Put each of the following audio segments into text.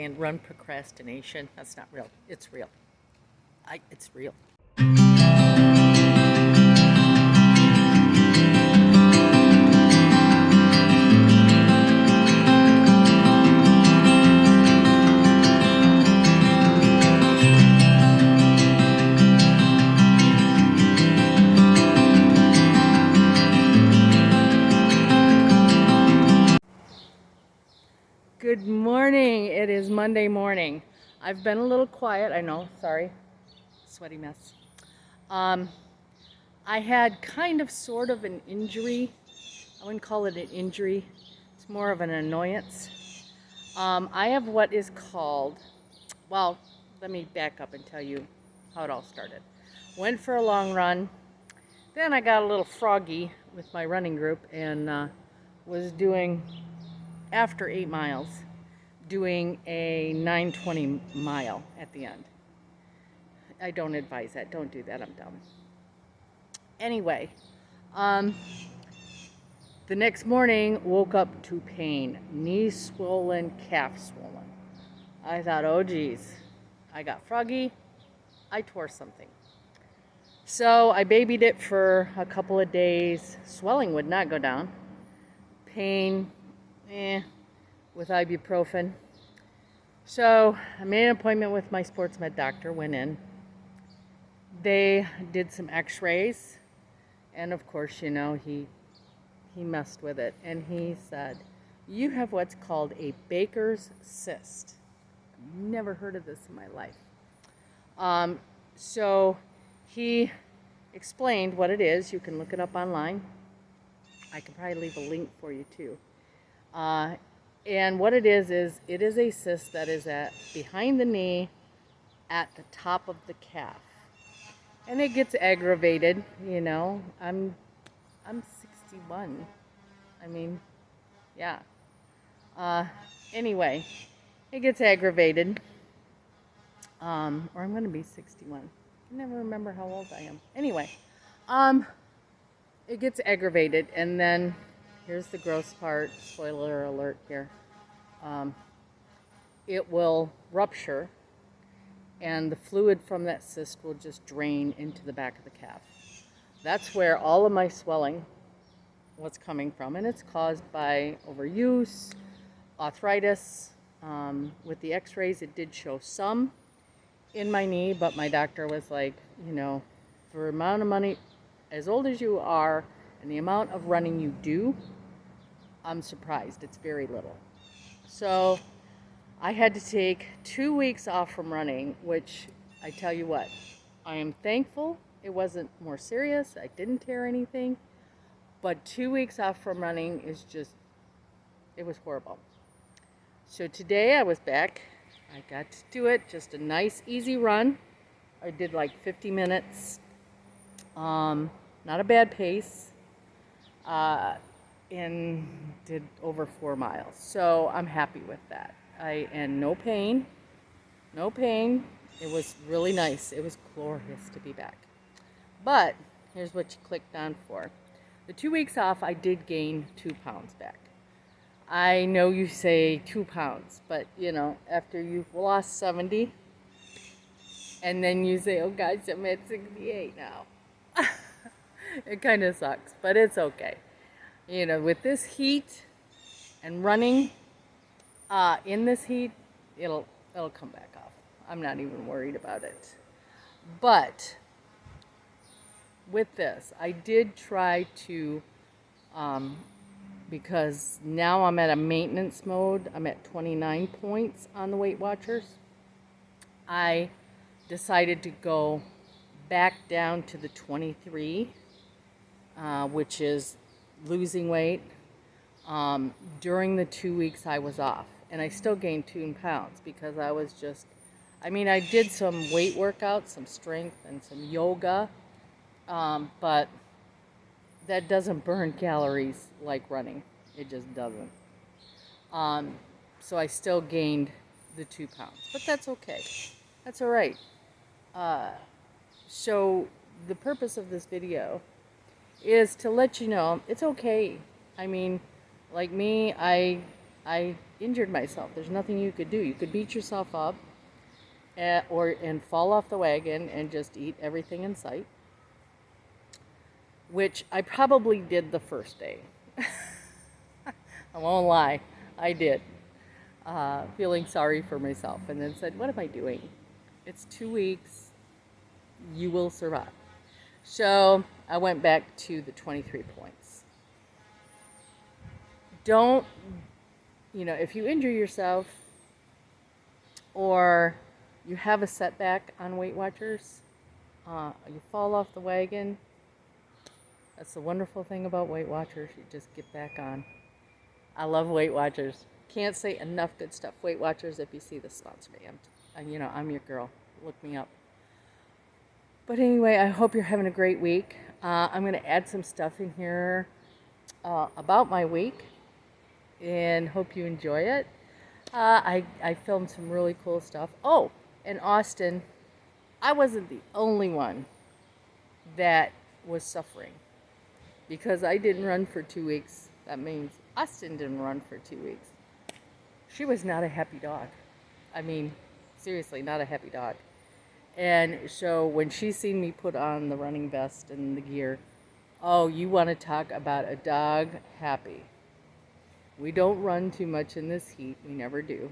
And run procrastination. That's not real. It's real. It's real. Good morning. It is Monday morning. I've been a little quiet. I know. Sorry. Sweaty mess. I had kind of sort of an injury. I wouldn't call it an injury. It's more of an annoyance. I have what is called, well, let me back up and tell you how it all started. Went for a long run. Then I got a little froggy with my running group and was doing, after 8 miles, doing a 9:20 mile at the end. I don't advise that. Don't do that. I'm dumb. Anyway, the next morning, woke up to pain. Knee swollen, calf swollen. I thought, oh geez, I got froggy. I tore something. So I babied it for a couple of days. Swelling would not go down. Pain, with ibuprofen. So I made an appointment with my sports med doctor, went in. They did some x-rays, and of course, you know, he messed with it, and he said, you have what's called a Baker's cyst. I've never heard of this in my life. So he explained what it is. You can look it up online. I can probably leave a link for you too. And what it is it is a cyst that is behind the knee at the top of the calf. And it gets aggravated, you know. I'm 61. I mean, yeah. Anyway, it gets aggravated. Or I'm going to be 61. I never remember how old I am. Anyway, it gets aggravated, and then here's the gross part. Spoiler alert here. It will rupture, and the fluid from that cyst will just drain into the back of the calf. That's where all of my swelling was coming from, and it's caused by overuse, arthritis. With the x-rays, it did show some in my knee, but my doctor was like, you know, for the amount of money, as old as you are, and the amount of running you do, I'm surprised. It's very little. So I had to take 2 weeks off from running, which I tell you what, I am thankful it wasn't more serious. I didn't tear anything. But 2 weeks off from running is just, it was horrible. So today I was back. I got to do it, just a nice, easy run. I did like 50 minutes. Not a bad pace. And did over 4 miles. So I'm happy with that. And no pain. No pain. It was really nice. It was glorious to be back. But here's what you clicked on for. The 2 weeks off, I did gain 2 pounds back. I know you say 2 pounds, but you know, after you've lost 70, and then you say, oh gosh, I'm at 68 now. It kind of sucks, but it's okay. You know, with this heat and running in this heat, it'll come back off. I'm not even worried about it. But with this, I did try to, because now I'm at a maintenance mode. I'm at 29 points on the Weight Watchers. I decided to go back down to the 23, which is losing weight, during the 2 weeks I was off. And I still gained 2 pounds because I was just, I mean, I did some weight workouts, some strength and some yoga, but that doesn't burn calories like running. It just doesn't. So I still gained the 2 pounds, but that's okay. That's all right. So the purpose of this video is to let you know it's okay. I mean, like me, I injured myself. There's nothing you could do. You could beat yourself up and fall off the wagon and just eat everything in sight, which I probably did the first day. I won't lie, I did. Feeling sorry for myself, and then said, what am I doing? It's 2 weeks. You will survive. So I went back to the 23 points. Don't, if you injure yourself or you have a setback on Weight Watchers, you fall off the wagon, that's the wonderful thing about Weight Watchers. You just get back on. I love Weight Watchers. Can't say enough good stuff. Weight Watchers, if you see this, sponsor me. I'm your girl. Look me up. But anyway, I hope you're having a great week. I'm going to add some stuff in here about my week and hope you enjoy it. I filmed some really cool stuff. Oh, in Austin, I wasn't the only one that was suffering because I didn't run for 2 weeks. That means Austin didn't run for 2 weeks. She was not a happy dog. I mean, seriously, not a happy dog. And so when she seen me put on the running vest and the gear, oh, you want to talk about a dog happy. We don't run too much in this heat. We never do.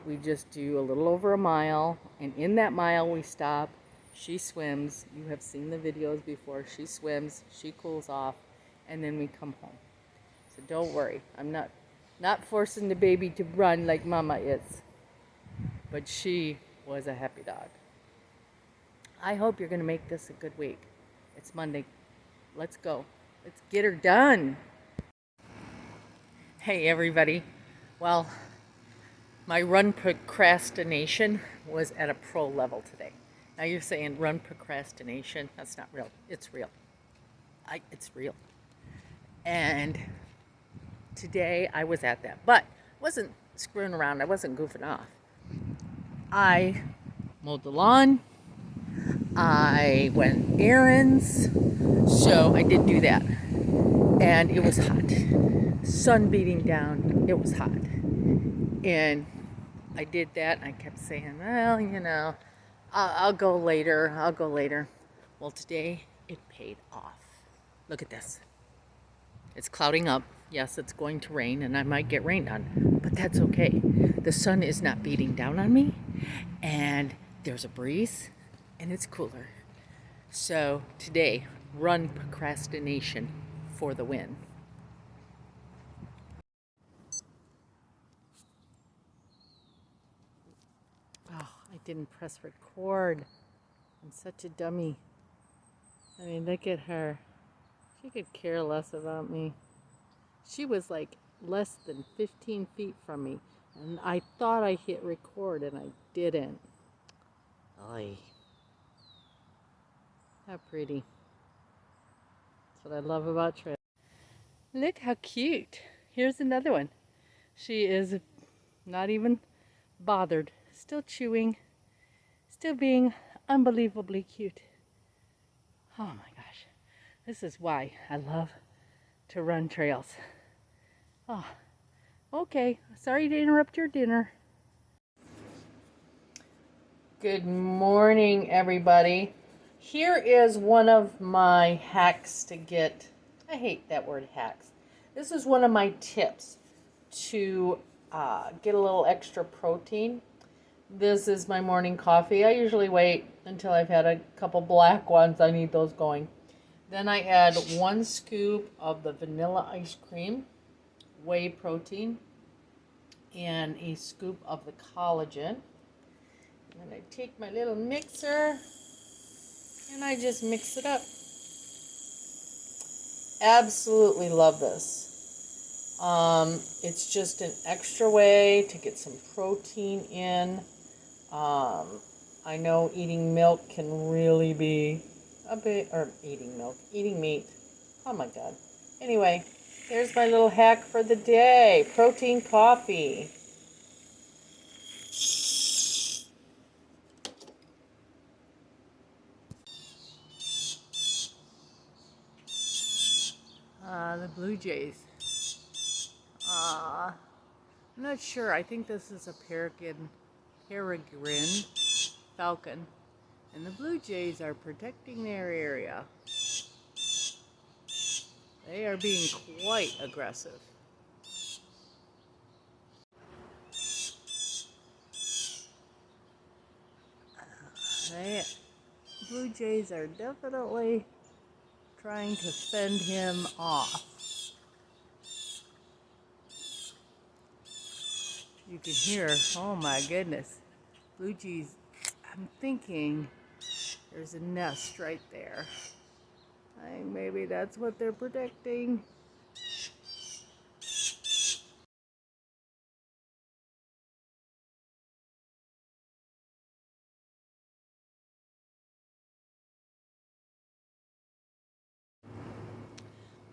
We just do a little over a mile. And in that mile, we stop. She swims. You have seen the videos before. She swims. She cools off. And then we come home. So don't worry. I'm not forcing the baby to run like Mama is. But she was a happy dog. I hope you're going to make this a good week. It's Monday. Let's go. Let's get her done. Hey, everybody. Well, my run procrastination was at a pro level today. Now you're saying run procrastination. That's not real. It's real. It's real. And today I was at that. But I wasn't screwing around. I wasn't goofing off. I mowed the lawn. I went errands. So I did do that. And it was hot. Sun beating down. It was hot. And I did that. And I kept saying, well, I'll go later. I'll go later. Well, today it paid off. Look at this. It's clouding up. Yes, it's going to rain, and I might get rained on. But that's okay. The sun is not beating down on me. And there's a breeze. And it's cooler. So today, run procrastination for the win. Oh, I didn't press record. I'm such a dummy. I mean, look at her. She could care less about me. She was like less than 15 feet from me. And I thought I hit record and I didn't. Oy. How pretty. That's what I love about trails. Look how cute. Here's another one. She is not even bothered. Still chewing. Still being unbelievably cute. Oh my gosh. This is why I love to run trails. Oh, okay. Sorry to interrupt your dinner. Good morning, everybody. Here is one of my hacks to get, I hate that word hacks. This is one of my tips to get a little extra protein. This is my morning coffee. I usually wait until I've had a couple black ones. I need those going. Then I add 1 scoop of the vanilla ice cream, whey protein, and a scoop of the collagen. And I take my little mixer and I just mix it up. Absolutely love this. It's just an extra way to get some protein in. I know eating milk can really be a bit, or eating meat. Oh my God. Anyway, here's my little hack for the day. Protein coffee. The Blue Jays. I'm not sure. I think this is a peregrine falcon. And the blue jays are protecting their area. They are being quite aggressive. Blue jays are definitely trying to fend him off. You can hear, oh my goodness, blue jays, I'm thinking there's a nest right there. I think maybe that's what they're protecting.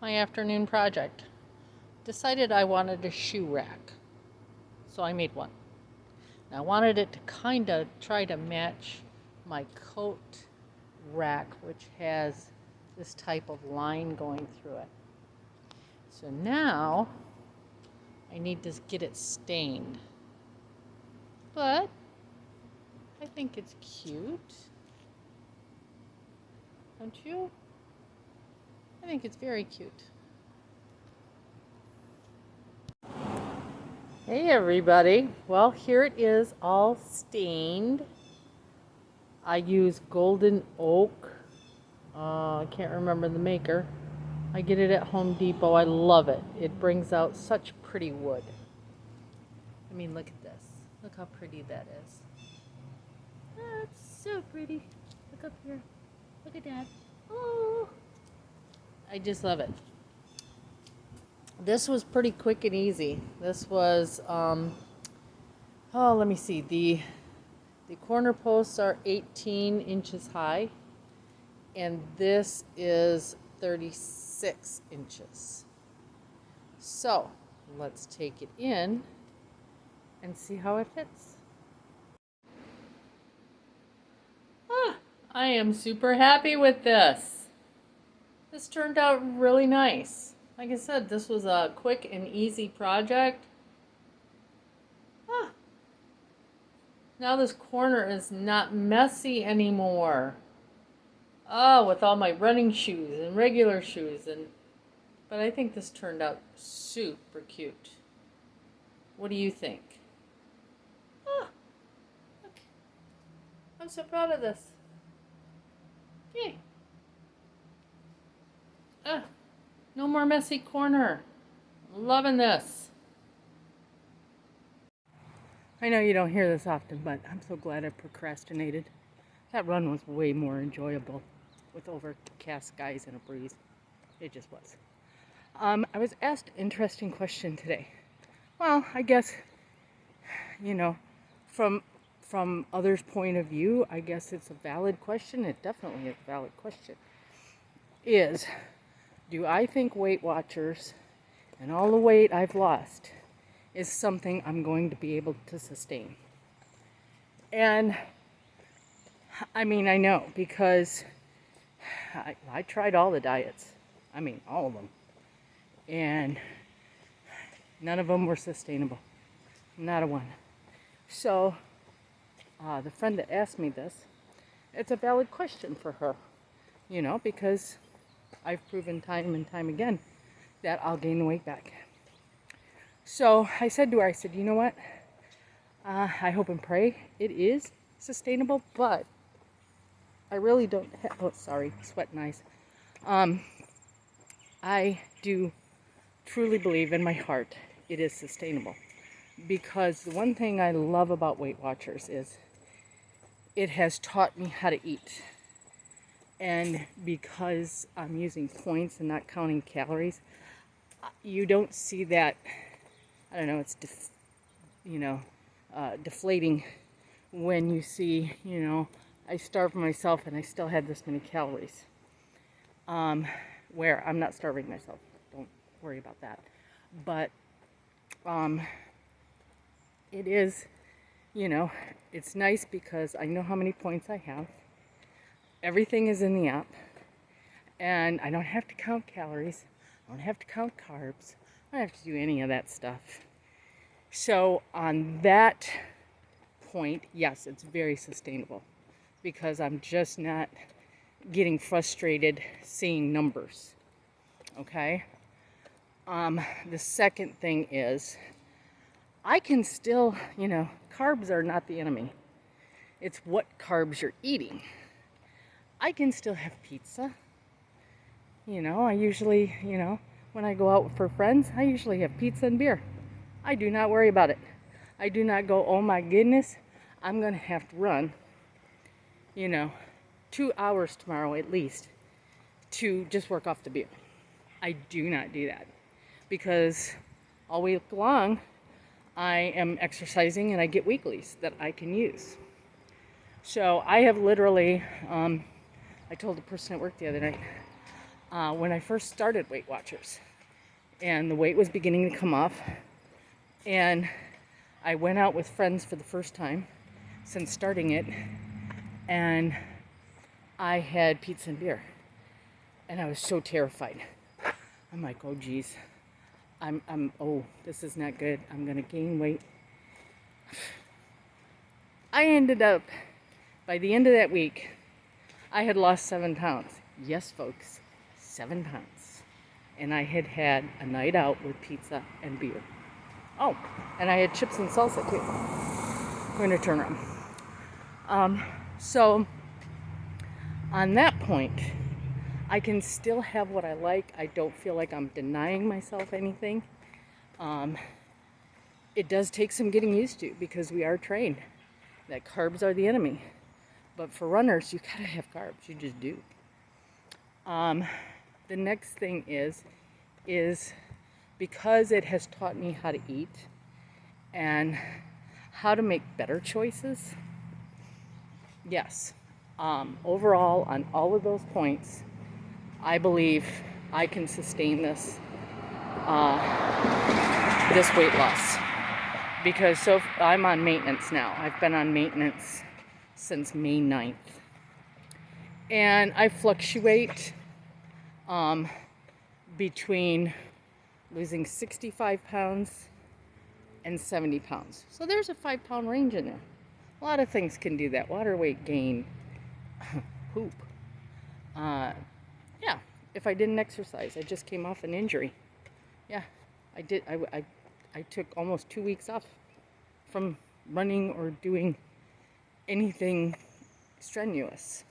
My afternoon project. Decided I wanted a shoe rack, so I made one. And I wanted it to kind of try to match my coat rack, which has this type of line going through it. So now I need to get it stained, but I think it's cute, don't you? I think it's very cute. Hey everybody, well here it is all stained. I use golden oak. I can't remember the maker. I get it at Home Depot. I love it. It brings out such pretty wood. I mean, look at this. Look how pretty that is. Oh, it's so pretty. Look up here. Look at that. Oh, I just love it. This was pretty quick and easy. This was, let me see. The corner posts are 18 inches high, and this is 36 inches. So let's take it in and see how it fits. I am super happy with this. This turned out really nice. Like I said, this was a quick and easy project. Now this corner is not messy anymore. Oh, with all my running shoes and regular shoes, but I think this turned out super cute. What do you think? Look. I'm so proud of this. Yay. No more messy corner. Loving this. I know you don't hear this often, but I'm so glad I procrastinated. That run was way more enjoyable with overcast skies and a breeze. It just was. I was asked an interesting question today. Well, I guess, from others' point of view, I guess it's a valid question. It definitely is a valid question. Do I think Weight Watchers and all the weight I've lost is something I'm going to be able to sustain? And I mean, I know, because I tried all the diets. I mean, all of them. And none of them were sustainable. Not a one. So, the friend that asked me this, it's a valid question for her. Because I've proven time and time again that I'll gain the weight back. So I said to her, you know what? I hope and pray it is sustainable, but I really don't sweating eyes. I do truly believe in my heart it is sustainable, because the one thing I love about Weight Watchers is it has taught me how to eat. And because I'm using points and not counting calories, you don't see that, I don't know, it's deflating when you see, I starved myself and I still had this many calories. Where I'm not starving myself, don't worry about that. But it is, it's nice because I know how many points I have. Everything is in the app, and I don't have to count calories. I don't have to count carbs. I don't have to do any of that stuff. So on that point, yes, it's very sustainable because I'm just not getting frustrated seeing numbers. Okay? The second thing is I can still, carbs are not the enemy. It's what carbs you're eating. I can still have pizza. I usually, when I go out for friends, I usually have pizza and beer. I do not worry about it. I do not go, oh my goodness, I'm going to have to run, 2 hours tomorrow at least to just work off the beer. I do not do that because all week long I am exercising and I get weeklies that I can use. So I have literally, I told the person at work the other night, when I first started Weight Watchers and the weight was beginning to come off, and I went out with friends for the first time since starting it, and I had pizza and beer, and I was so terrified. I'm like, oh geez, this is not good. I'm gonna gain weight. I ended up, by the end of that week, I had lost 7 pounds. Yes, folks, 7 pounds. And I had had a night out with pizza and beer. Oh, and I had chips and salsa too. We're going to turn around. So, on that point, I can still have what I like. I don't feel like I'm denying myself anything. It does take some getting used to because we are trained that carbs are the enemy. But for runners, you gotta have carbs. You just do. The next thing is because it has taught me how to eat and how to make better choices. Yes. Overall, on all of those points, I believe I can sustain this weight loss because I'm on maintenance now. I've been on maintenance since May 9th. And I fluctuate between losing 65 pounds and 70 pounds. So there's a 5-pound range in there. A lot of things can do that. Water weight gain, poop. Yeah, if I didn't exercise, I just came off an injury. Yeah, I did. I took almost 2 weeks off from running or doing anything strenuous.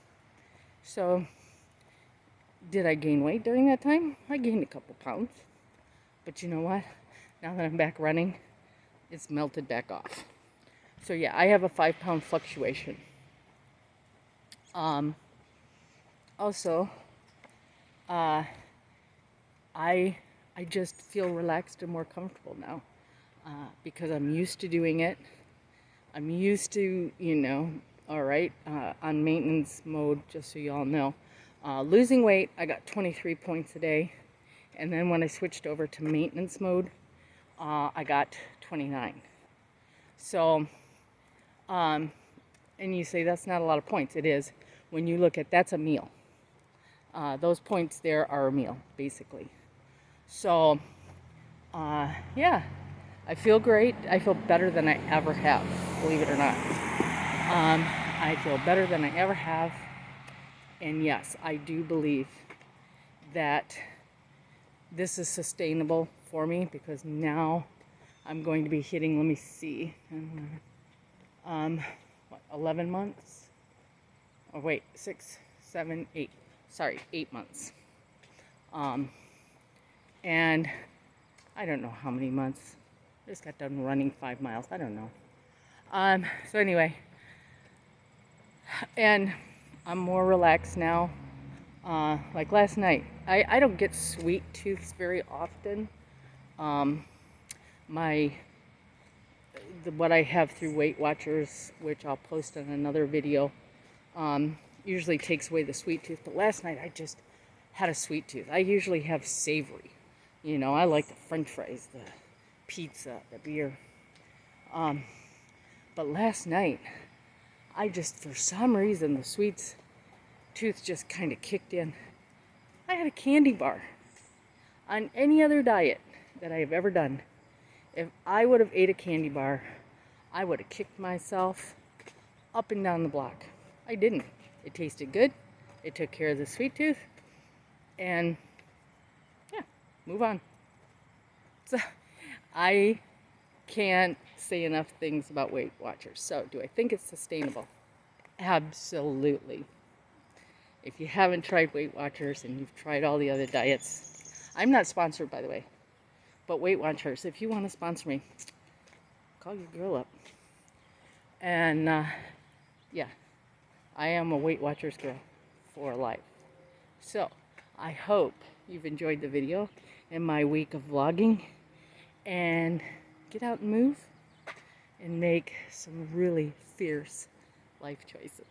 So, did I gain weight during that time? I gained a couple pounds. But you know what? Now that I'm back running, it's melted back off. So yeah, I have a 5-pound fluctuation. Also, I just feel relaxed and more comfortable now because I'm used to doing it. I'm used to, on maintenance mode, just so you all know. Losing weight, I got 23 points a day. And then when I switched over to maintenance mode, I got 29. So, and you say that's not a lot of points. It is. When you look at, that's a meal. Those points there are a meal, basically. So, yeah, I feel great. I feel better than I ever have, believe it or not. I feel better than I ever have. And yes, I do believe that this is sustainable for me because now I'm going to be hitting, let me see, 11 months? Oh wait, 6, 7, 8. Sorry, 8 months. And I don't know how many months. I just got done running 5 miles. I don't know. So anyway, and I'm more relaxed now. Like last night, I don't get sweet tooths very often. What I have through Weight Watchers, which I'll post on another video, usually takes away the sweet tooth. But last night I just had a sweet tooth. I usually have savory. I like the French fries, the pizza, the beer. But last night, I just, for some reason, the sweets tooth just kind of kicked in. I had a candy bar. On any other diet that I have ever done, If I would have ate a candy bar, I would have kicked myself up and down the block. I didn't. It tasted good. It took care of the sweet tooth. And yeah, move on. So I can't say enough things about Weight Watchers. So do I think it's sustainable? Absolutely. If you haven't tried Weight Watchers and you've tried all the other diets, I'm not sponsored, by the way, but Weight Watchers, if you want to sponsor me, call your girl up. And yeah, I am a Weight Watchers girl for life. So I hope you've enjoyed the video and my week of vlogging, and get out and move and make some really fierce life choices.